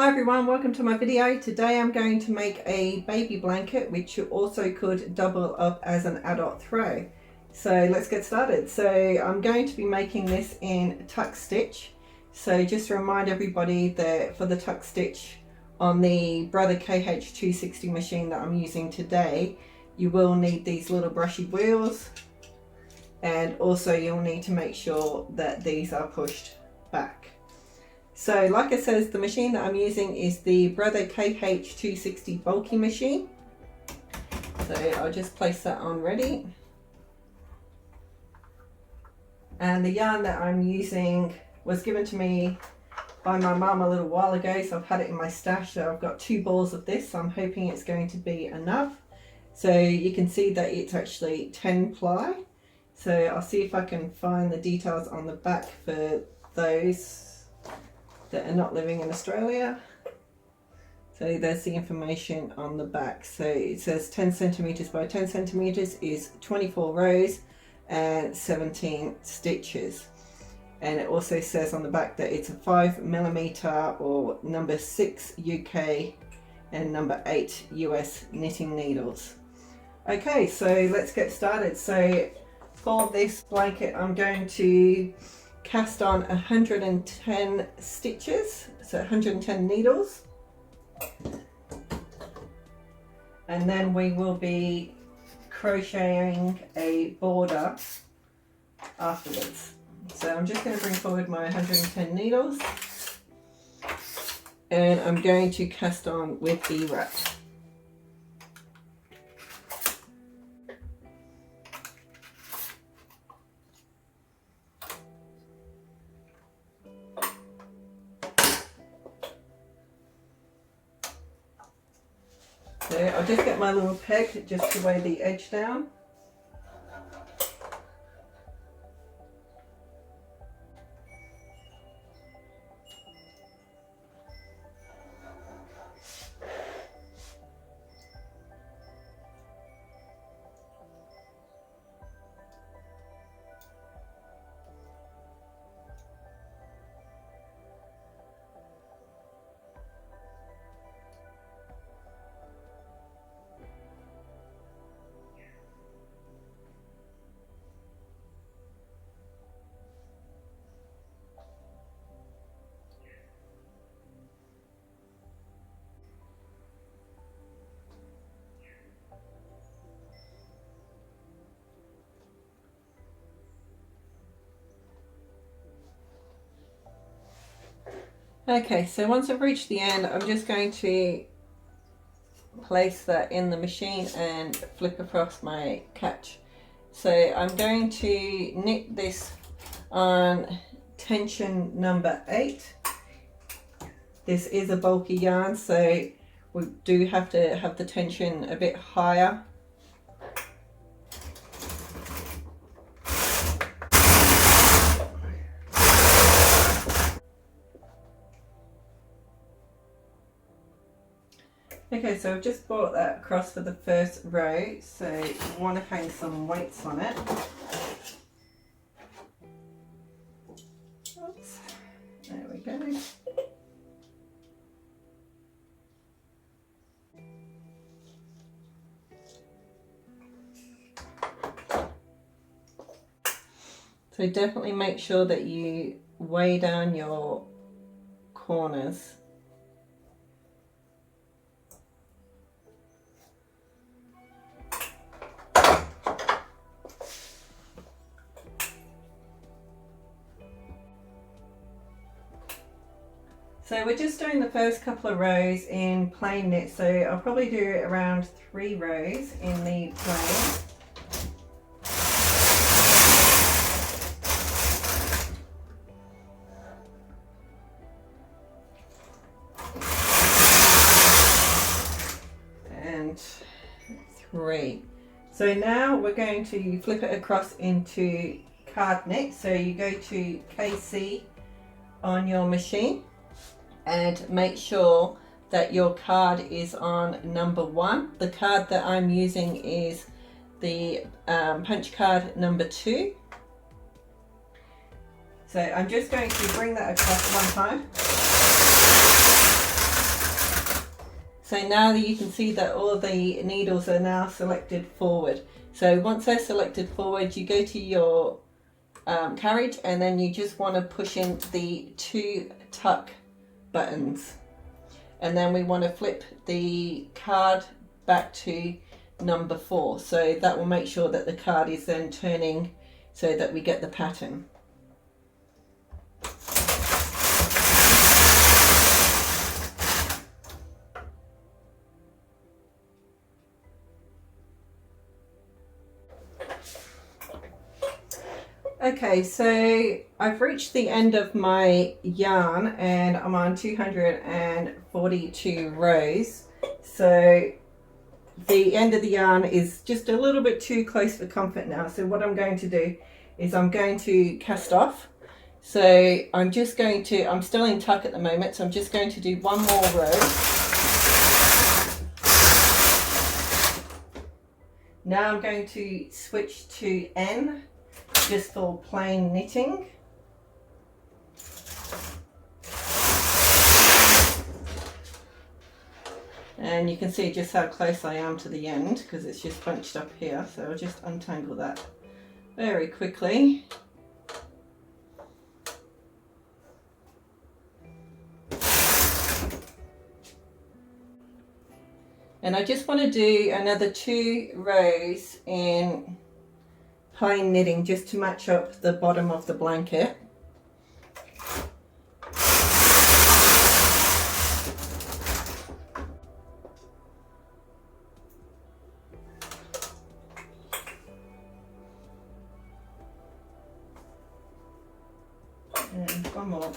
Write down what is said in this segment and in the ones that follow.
Hi everyone, welcome to my video. Today I'm going to make a baby blanket which you also could double up as an adult throw. So let's get started. So I'm going to be making this in tuck stitch. So just to remind everybody that for the tuck stitch on the Brother KH260 machine that I'm using today, you will need these little brushy wheels, and also you'll need to make sure that these are pushed back. So like I said, the machine that I'm using is the Brother KH260 bulky machine. So I'll just place that on ready. And the yarn that I'm using was given to me by my mum a little while ago, so I've had it in my stash. So I've got 2 balls of this, so I'm hoping it's going to be enough. So you can see that it's actually 10 ply. So I'll see if I can find the details on the back for those that are not living in Australia. So there's the information on the back. So it says 10 centimeters by 10 centimeters is 24 rows and 17 stitches. And it also says on the back that it's a 5mm or number 6 UK and number 8 US knitting needles. Okay, so let's get started. So for this blanket I'm going to cast on 110 stitches, so 110 needles, and then we will be crocheting a border afterwards. So I'm just going to bring forward my 110 needles and I'm going to cast on with the wrap. So I'll just get my little peg just to weigh the edge down. Okay, so once I've reached the end, I'm just going to place that in the machine and flip across my catch. So I'm going to knit this on tension number 8. This is a bulky yarn, so we do have to have the tension a bit higher. Okay, so I've just brought that across for the first row, so you want to hang some weights on it. Oops. There we go. So definitely make sure that you weigh down your corners. So we're just doing the first couple of rows in plain knit, so I'll probably do around 3 rows in the plain. And 3. So now we're going to flip it across into card knit. So you go to KC on your machine and make sure that your card is on number 1. The card that I'm using is the punch card number 2. So I'm just going to bring that across one time. So now that you can see that all the needles are now selected forward. So once they're selected forward, you go to your carriage, and then you just want to push in the 2 tuck buttons, and then we want to flip the card back to number 4, so that will make sure that the card is then turning so that we get the pattern. Okay, so I've reached the end of my yarn and I'm on 242 rows. So the end of the yarn is just a little bit too close for comfort now. So what I'm going to do is I'm going to cast off. So I'm still in tuck at the moment, so I'm just going to do one more row. Now I'm going to switch to N, just for plain knitting. And you can see just how close I am to the end because it's just bunched up here, so I'll just untangle that very quickly. And I just want to do another 2 rows in plain knitting just to match up the bottom of the blanket. And one more.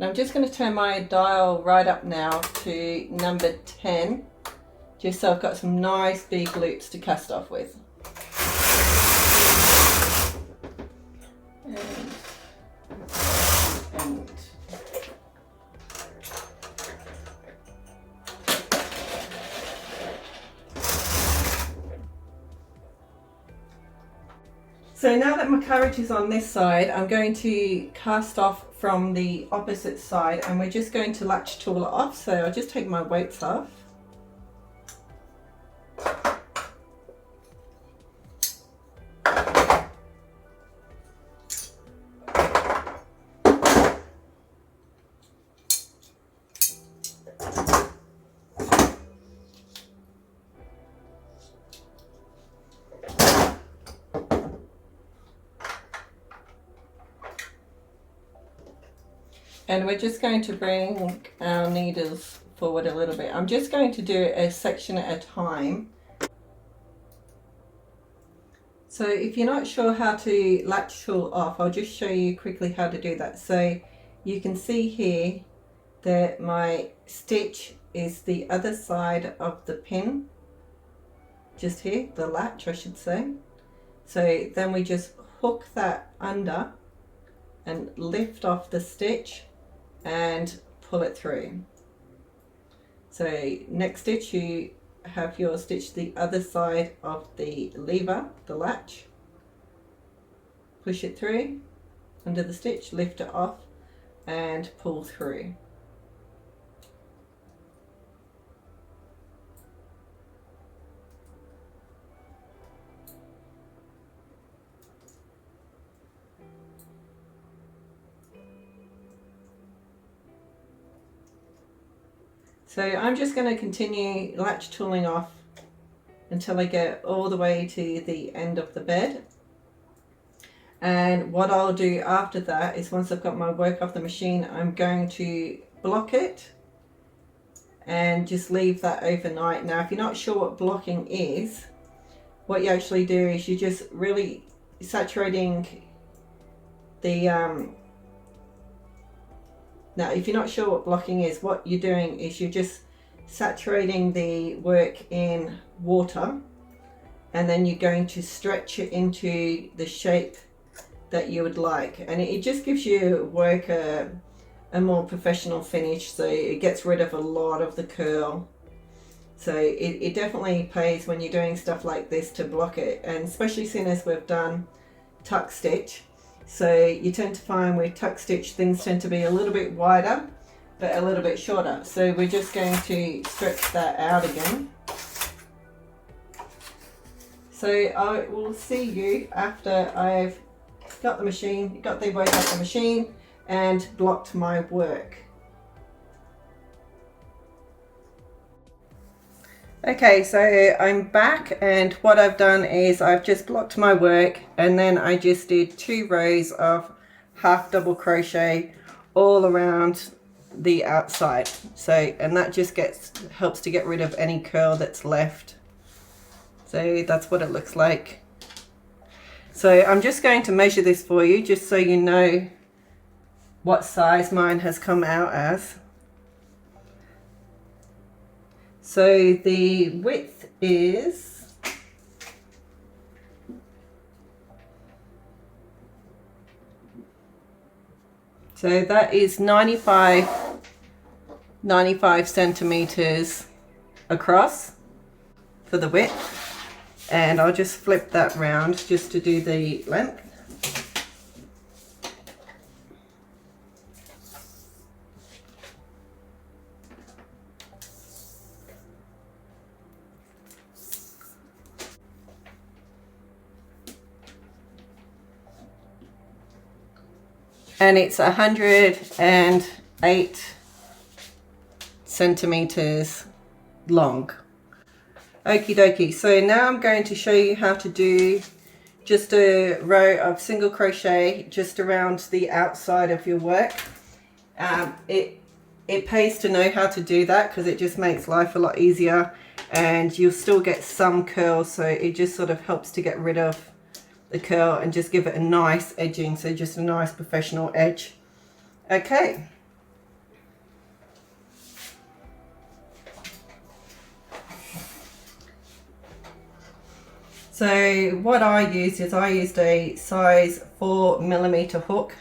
Now I'm just going to turn my dial right up now to number 10, just so I've got some nice big loops to cast off with. And so now that my carriage is on this side, I'm going to cast off from the opposite side, and we're just going to latch tool it off. So I'll just take my weights off. And we're just going to bring our needles forward a little bit. I'm just going to do it a section at a time. So if you're not sure how to latch tool off, I'll just show you quickly how to do that. So you can see here that my stitch is the other side of the pin, just here, the latch I should say. So then we just hook that under and lift off the stitch and pull it through. So next stitch you have your stitch the other side of the lever, the latch, push it through under the stitch, lift it off and pull through. So I'm just going to continue latch tooling off until I get all the way to the end of the bed. And what I'll do after that is, once I've got my work off the machine, I'm going to block it and just leave that overnight. Now if you're not sure what blocking is, what you actually do is you're just really saturating the now if you're not sure what blocking is, what you're doing is you're just saturating the work in water, and then you're going to stretch it into the shape that you would like, and it just gives your work a more professional finish. So it gets rid of a lot of the curl. So it definitely pays when you're doing stuff like this to block it, and especially soon as we've done tuck stitch. So you tend to find with tuck stitch things tend to be a little bit wider but a little bit shorter. So we're just going to stretch that out again. So I will see you after I've got the weight off the machine and blocked my work. Okay, so I'm back, and what I've done is I've just blocked my work, and then I just did 2 rows of half double crochet all around the outside. So, and that just helps to get rid of any curl that's left. So that's what it looks like. So I'm just going to measure this for you just so you know what size mine has come out as. So the width is that is 95 centimeters across for the width, and I'll just flip that round just to do the length. And it's 108 centimeters long. Okie dokie. So now I'm going to show you how to do just a row of single crochet just around the outside of your work. It pays to know how to do that because it just makes life a lot easier, and you'll still get some curl, so it just sort of helps to get rid of the curl and just give it a nice edging, so just a nice professional edge. Okay. So what I used is I used a size 4mm hook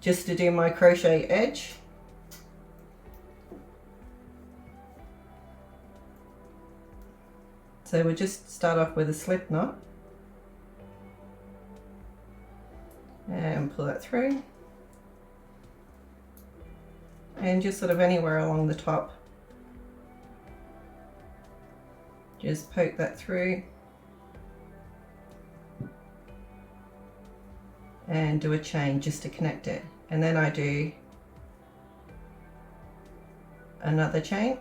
just to do my crochet edge. So we'll just start off with a slip knot and pull that through, and just sort of anywhere along the top, just poke that through and do a chain just to connect it, and then I do another chain,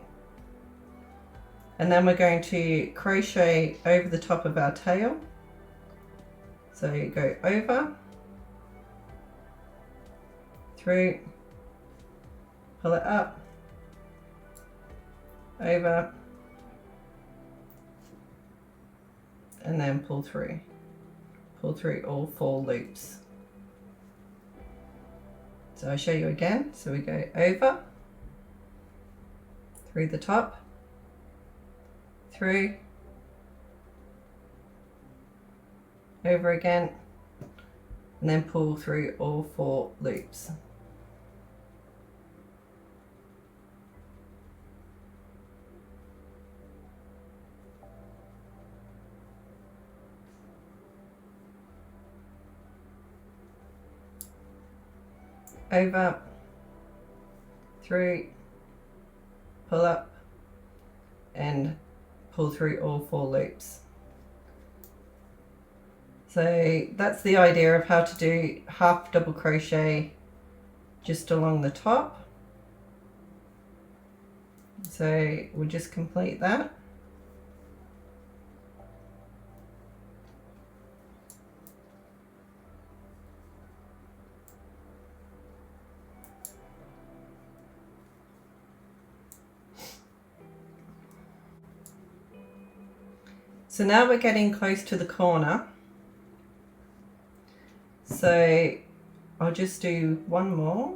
and then we're going to crochet over the top of our tail. So you go over, through, pull it up, over, and then pull through all 4 loops. So I'll show you again. So we go over, through the top, through, over again, and then pull through all 4 loops. Over, through, pull up, and pull through all 4 loops. So that's the idea of how to do half double crochet just along the top. So we'll just complete that. So now we're getting close to the corner. So I'll just do one more.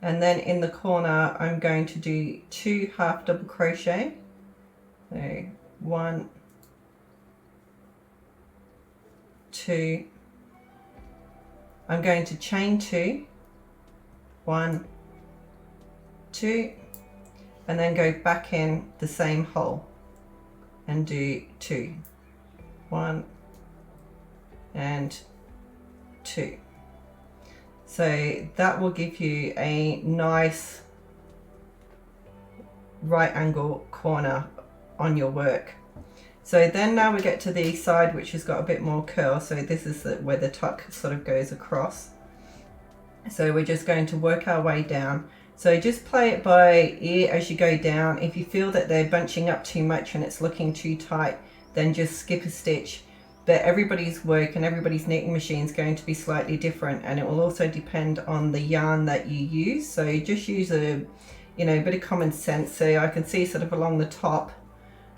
And then in the corner, I'm going to do 2 half double crochet. So 1, 2. I'm going to chain 2, 1, 2. And then go back in the same hole and do 2, 1, and 2. So that will give you a nice right angle corner on your work. So then now we get to the side which has got a bit more curl. So this is where the tuck sort of goes across. So we're just going to work our way down. So just play it by ear as you go down. If you feel that they're bunching up too much and it's looking too tight, then just skip a stitch. But everybody's work and everybody's knitting machine is going to be slightly different, and it will also depend on the yarn that you use. So just use a bit of common sense. So I can see sort of along the top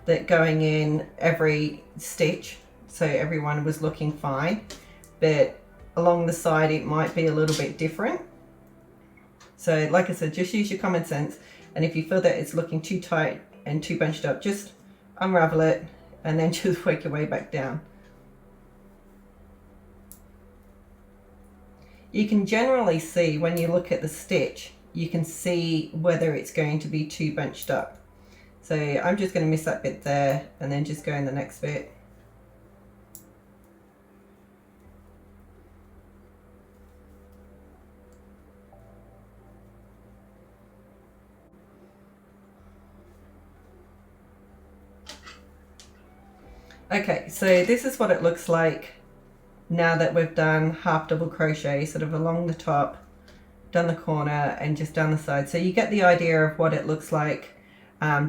that going in every stitch, so everyone was looking fine, but along the side it might be a little bit different. So like I said, just use your common sense, and if you feel that it's looking too tight and too bunched up, just unravel it and then just work your way back down. You can generally see when you look at the stitch, you can see whether it's going to be too bunched up. So I'm just going to miss that bit there and then just go in the next bit. Okay, so this is what it looks like now that we've done half double crochet sort of along the top, down the corner and just down the side. So you get the idea of what it looks like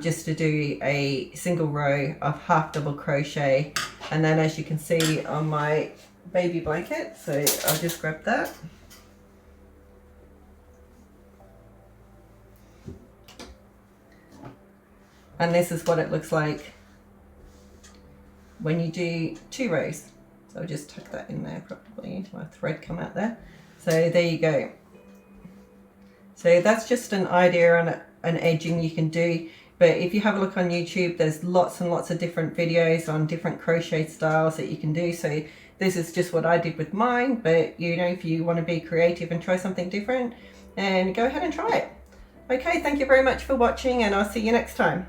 just to do a single row of half double crochet. And then as you can see on my baby blanket, so I'll just grab that. And this is what it looks like when you do 2 rows. So I'll just tuck that in there properly, my thread come out there. So there you go. So that's just an idea on an edging you can do. But if you have a look on YouTube, there's lots and lots of different videos on different crochet styles that you can do. So this is just what I did with mine, but if you want to be creative and try something different, and go ahead and try it. Okay, thank you very much for watching, and I'll see you next time.